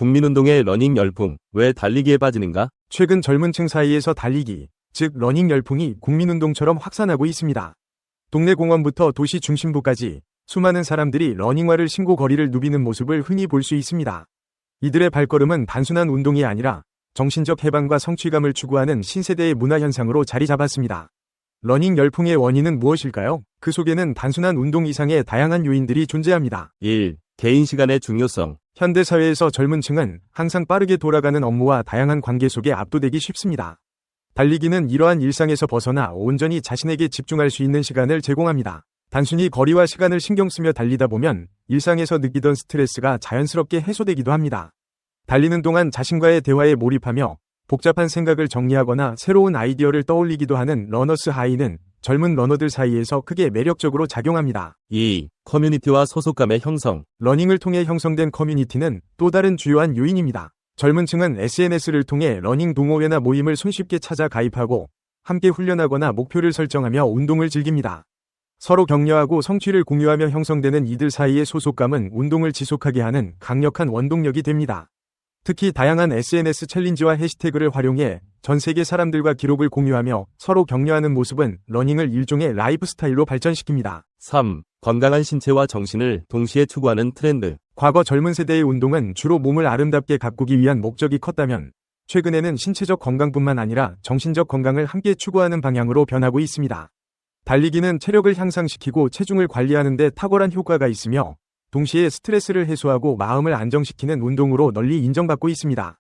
국민운동의 러닝 열풍, 왜 달리기에 빠지는가? 최근 젊은 층 사이에서 달리기, 즉 러닝 열풍이 국민운동처럼 확산하고 있습니다. 동네 공원부터 도시 중심부까지 수많은 사람들이 러닝화를 신고 거리를 누비는 모습을 흔히 볼 수 있습니다. 이들의 발걸음은 단순한 운동이 아니라 정신적 해방과 성취감을 추구하는 신세대의 문화현상으로 자리 잡았습니다. 러닝 열풍의 원인은 무엇일까요? 그 속에는 단순한 운동 이상의 다양한 요인들이 존재합니다. 1. 개인 시간의 중요성. 현대사회에서 젊은 층은 항상 빠르게 돌아가는 업무와 다양한 관계 속에 압도되기 쉽습니다. 달리기는 이러한 일상에서 벗어나 온전히 자신에게 집중할 수 있는 시간을 제공합니다. 단순히 거리와 시간을 신경 쓰며 달리다 보면 일상에서 느끼던 스트레스가 자연스럽게 해소되기도 합니다. 달리는 동안 자신과의 대화에 몰입하며 복잡한 생각을 정리하거나 새로운 아이디어를 떠올리기도 하는 러너스 하이는 젊은 러너들 사이에서 크게 매력적으로 작용합니다. 2. 커뮤니티와 소속감의 형성. 러닝을 통해 형성된 커뮤니티는 또 다른 주요한 요인입니다. 젊은 층은 SNS를 통해 러닝 동호회나 모임을 손쉽게 찾아 가입하고 함께 훈련하거나 목표를 설정하며 운동을 즐깁니다. 서로 격려하고 성취를 공유하며 형성되는 이들 사이의 소속감은 운동을 지속하게 하는 강력한 원동력이 됩니다. 특히 다양한 SNS 챌린지와 해시태그를 활용해 전 세계 사람들과 기록을 공유하며 서로 격려하는 모습은 러닝을 일종의 라이프 스타일로 발전시킵니다. 3. 건강한 신체와 정신을 동시에 추구하는 트렌드. 과거 젊은 세대의 운동은 주로 몸을 아름답게 가꾸기 위한 목적이 컸다면 최근에는 신체적 건강뿐만 아니라 정신적 건강을 함께 추구하는 방향으로 변하고 있습니다. 달리기는 체력을 향상시키고 체중을 관리하는 데 탁월한 효과가 있으며 동시에 스트레스를 해소하고 마음을 안정시키는 운동으로 널리 인정받고 있습니다.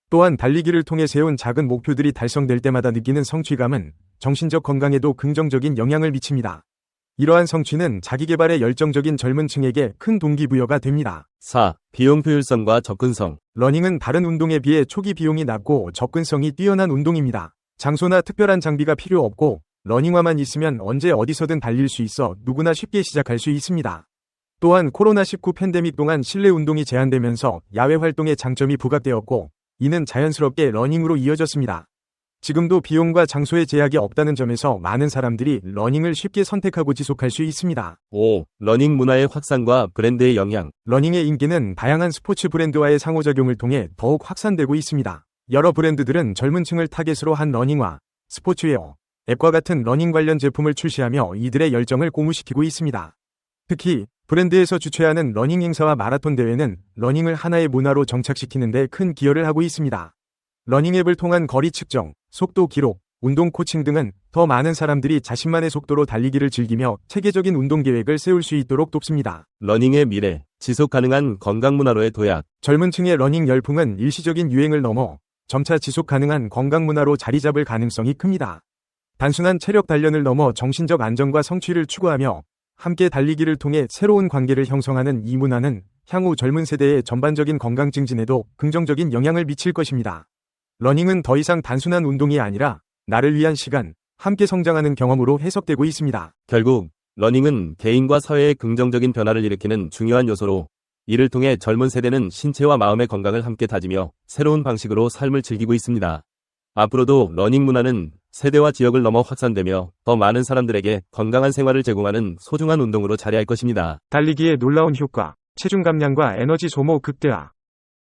또한 달리기를 통해 세운 작은 목표들이 달성될 때마다 느끼는 성취감은 정신적 건강에도 긍정적인 영향을 미칩니다. 이러한 성취는 자기개발에 열정적인 젊은 층에게 큰 동기부여가 됩니다. 4. 비용 효율성과 접근성. 러닝은 다른 운동에 비해 초기 비용이 낮고 접근성이 뛰어난 운동입니다. 장소나 특별한 장비가 필요 없고 러닝화만 있으면 언제 어디서든 달릴 수 있어 누구나 쉽게 시작할 수 있습니다. 또한 코로나19 팬데믹 동안 실내 운동이 제한되면서 야외 활동의 장점이 부각되었고 이는 자연스럽게 러닝으로 이어졌습니다. 지금도 비용과 장소의 제약이 없다는 점에서 많은 사람들이 러닝을 쉽게 선택하고 지속할 수 있습니다. 5. 러닝 문화의 확산과 브랜드의 영향. 러닝의 인기는 다양한 스포츠 브랜드와의 상호작용을 통해 더욱 확산되고 있습니다. 여러 브랜드들은 젊은 층을 타겟으로 한 러닝화, 스포츠웨어, 앱과 같은 러닝 관련 제품을 출시하며 이들의 열정을 고무시키고 있습니다. 특히 브랜드에서 주최하는 러닝 행사와 마라톤 대회는 러닝을 하나의 문화로 정착시키는 데 큰 기여를 하고 있습니다. 러닝 앱을 통한 거리 측정, 속도 기록, 운동 코칭 등은 더 많은 사람들이 자신만의 속도로 달리기를 즐기며 체계적인 운동 계획을 세울 수 있도록 돕습니다. 러닝의 미래, 지속 가능한 건강 문화로의 도약. 젊은 층의 러닝 열풍은 일시적인 유행을 넘어 점차 지속 가능한 건강 문화로 자리 잡을 가능성이 큽니다. 단순한 체력 단련을 넘어 정신적 안정과 성취를 추구하며 함께 달리기를 통해 새로운 관계를 형성하는 이 문화는 향후 젊은 세대의 전반적인 건강 증진에도 긍정적인 영향을 미칠 것입니다. 러닝은 더 이상 단순한 운동이 아니라 나를 위한 시간, 함께 성장하는 경험으로 해석되고 있습니다. 결국 러닝은 개인과 사회의 긍정적인 변화를 일으키는 중요한 요소로 이를 통해 젊은 세대는 신체와 마음의 건강을 함께 다지며 새로운 방식으로 삶을 즐기고 있습니다. 앞으로도 러닝 문화는 세대와 지역을 넘어 확산되며 더 많은 사람들에게 건강한 생활을 제공하는 소중한 운동으로 자리할 것입니다. 달리기의 놀라운 효과, 체중 감량과 에너지 소모 극대화.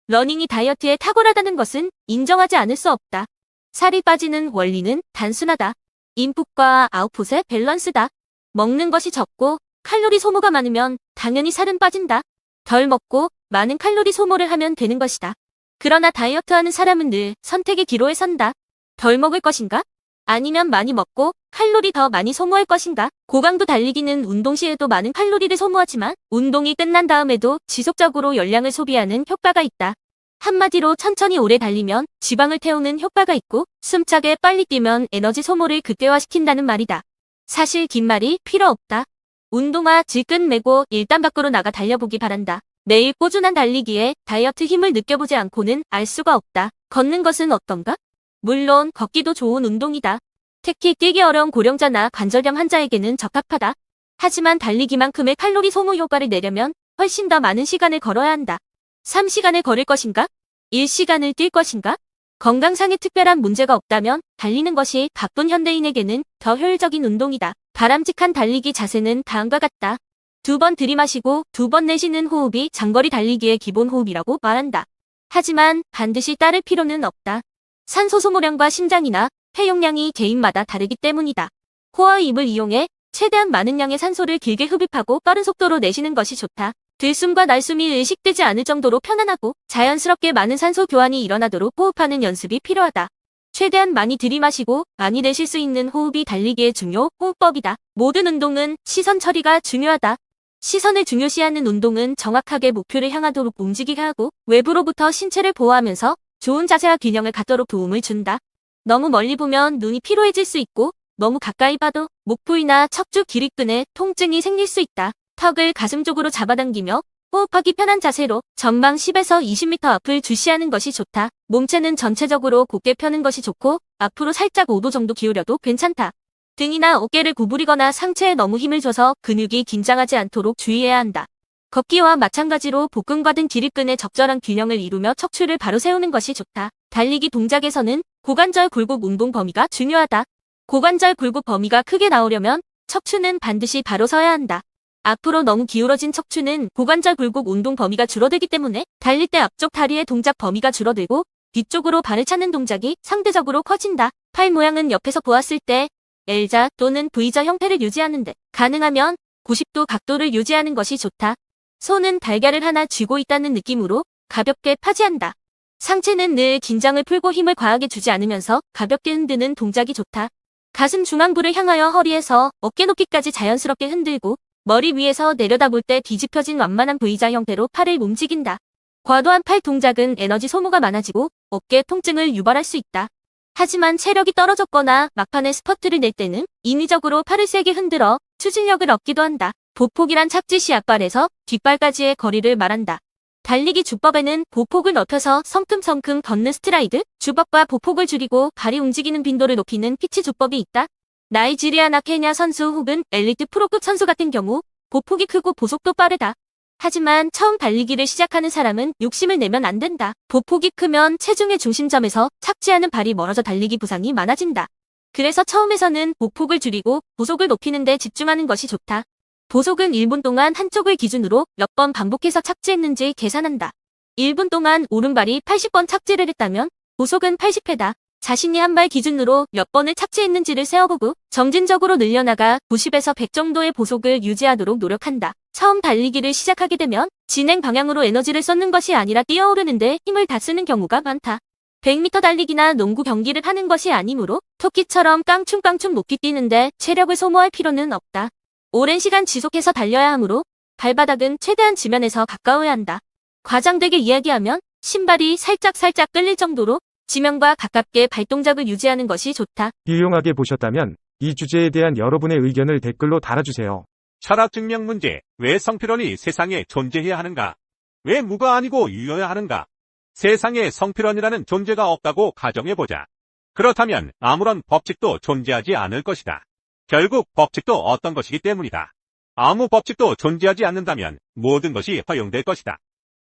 러닝이 다이어트에 탁월하다는 것은 인정하지 않을 수 없다. 살이 빠지는 원리는 단순하다. 인풋과 아웃풋의 밸런스다. 먹는 것이 적고 칼로리 소모가 많으면 당연히 살은 빠진다. 덜 먹고 많은 칼로리 소모를 하면 되는 것이다. 그러나 다이어트하는 사람은 늘 선택의 기로에 선다. 덜 먹을 것인가? 아니면 많이 먹고 칼로리 더 많이 소모할 것인가? 고강도 달리기는 운동 시에도 많은 칼로리를 소모하지만 운동이 끝난 다음에도 지속적으로 열량을 소비하는 효과가 있다. 한마디로 천천히 오래 달리면 지방을 태우는 효과가 있고 숨차게 빨리 뛰면 에너지 소모를 극대화시킨다는 말이다. 사실 긴 말이 필요 없다. 운동화 질끈 매고 일단 밖으로 나가 달려보기 바란다. 매일 꾸준한 달리기에 다이어트 힘을 느껴보지 않고는 알 수가 없다. 걷는 것은 어떤가? 물론 걷기도 좋은 운동이다. 특히 뛰기 어려운 고령자나 관절염 환자에게는 적합하다. 하지만 달리기만큼의 칼로리 소모 효과를 내려면 훨씬 더 많은 시간을 걸어야 한다. 3시간을 걸을 것인가? 1시간을 뛸 것인가? 건강상의 특별한 문제가 없다면 달리는 것이 바쁜 현대인에게는 더 효율적인 운동이다. 바람직한 달리기 자세는 다음과 같다. 2번 들이마시고 2번 내쉬는 호흡이 장거리 달리기의 기본 호흡이라고 말한다. 하지만 반드시 따를 필요는 없다. 산소 소모량과 심장이나 폐용량이 개인마다 다르기 때문이다. 코와 입을 이용해 최대한 많은 양의 산소를 길게 흡입하고 빠른 속도로 내쉬는 것이 좋다. 들숨과 날숨이 의식되지 않을 정도로 편안하고 자연스럽게 많은 산소 교환이 일어나도록 호흡하는 연습이 필요하다. 최대한 많이 들이마시고 많이 내쉴 수 있는 호흡이 달리기의 중요 호흡법이다. 모든 운동은 시선 처리가 중요하다. 시선을 중요시하는 운동은 정확하게 목표를 향하도록 움직이게 하고 외부로부터 신체를 보호하면서 좋은 자세와 균형을 갖도록 도움을 준다. 너무 멀리 보면 눈이 피로해질 수 있고 너무 가까이 봐도 목 부위나 척추 기립근에 통증이 생길 수 있다. 턱을 가슴 쪽으로 잡아당기며 호흡하기 편한 자세로 전방 10에서 20m 앞을 주시하는 것이 좋다. 몸체는 전체적으로 곧게 펴는 것이 좋고 앞으로 살짝 5도 정도 기울여도 괜찮다. 등이나 어깨를 구부리거나 상체에 너무 힘을 줘서 근육이 긴장하지 않도록 주의해야 한다. 걷기와 마찬가지로 복근과 등 기립근의 적절한 균형을 이루며 척추를 바로 세우는 것이 좋다. 달리기 동작에서는 고관절 굴곡 운동 범위가 중요하다. 고관절 굴곡 범위가 크게 나오려면 척추는 반드시 바로 서야 한다. 앞으로 너무 기울어진 척추는 고관절 굴곡 운동 범위가 줄어들기 때문에 달릴 때 앞쪽 다리의 동작 범위가 줄어들고 뒤쪽으로 발을 차는 동작이 상대적으로 커진다. 팔 모양은 옆에서 보았을 때 L자 또는 V자 형태를 유지하는데 가능하면 90도 각도를 유지하는 것이 좋다. 손은 달걀을 하나 쥐고 있다는 느낌으로 가볍게 파지한다. 상체는 늘 긴장을 풀고 힘을 과하게 주지 않으면서 가볍게 흔드는 동작이 좋다. 가슴 중앙부를 향하여 허리에서 어깨 높이까지 자연스럽게 흔들고 머리 위에서 내려다볼 때 뒤집혀진 완만한 V자 형태로 팔을 움직인다. 과도한 팔 동작은 에너지 소모가 많아지고 어깨 통증을 유발할 수 있다. 하지만 체력이 떨어졌거나 막판에 스퍼트를 낼 때는 인위적으로 팔을 세게 흔들어 추진력을 얻기도 한다. 보폭이란 착지 시 앞발에서 뒷발까지의 거리를 말한다. 달리기 주법에는 보폭을 넓혀서 성큼성큼 걷는 스트라이드, 주법과 보폭을 줄이고 발이 움직이는 빈도를 높이는 피치 주법이 있다. 나이지리아나 케냐 선수 혹은 엘리트 프로급 선수 같은 경우 보폭이 크고 보속도 빠르다. 하지만 처음 달리기를 시작하는 사람은 욕심을 내면 안 된다. 보폭이 크면 체중의 중심점에서 착지하는 발이 멀어져 달리기 부상이 많아진다. 그래서 처음에서는 보폭을 줄이고 보속을 높이는 데 집중하는 것이 좋다. 보속은 1분 동안 한쪽을 기준으로 몇 번 반복해서 착지했는지 계산한다. 1분 동안 오른발이 80번 착지를 했다면 보속은 80회다. 자신이 한 발 기준으로 몇 번을 착지했는지를 세어보고 점진적으로 늘려나가 90에서 100 정도의 보속을 유지하도록 노력한다. 처음 달리기를 시작하게 되면 진행 방향으로 에너지를 쏟는 것이 아니라 뛰어오르는데 힘을 다 쓰는 경우가 많다. 100m 달리기나 농구 경기를 하는 것이 아니므로 토끼처럼 깡충깡충 높이 뛰는데 체력을 소모할 필요는 없다. 오랜 시간 지속해서 달려야 하므로 발바닥은 최대한 지면에서 가까워야 한다. 과장되게 이야기하면 신발이 살짝 끌릴 정도로 지면과 가깝게 발동작을 유지하는 것이 좋다. 유용하게 보셨다면 이 주제에 대한 여러분의 의견을 댓글로 달아주세요. 철학 증명 문제. 왜 성필원이 세상에 존재해야 하는가? 왜 무가 아니고 유여야 하는가? 세상에 성필원이라는 존재가 없다고 가정해보자. 그렇다면 아무런 법칙도 존재하지 않을 것이다. 결국 법칙도 어떤 것이기 때문이다. 아무 법칙도 존재하지 않는다면 모든 것이 허용될 것이다.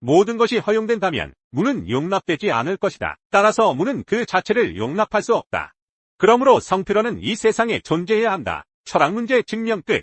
모든 것이 허용된다면 무는 용납되지 않을 것이다. 따라서 무는 그 자체를 용납할 수 없다. 그러므로 성필원은 이 세상에 존재해야 한다. 철학 문제 증명 끝.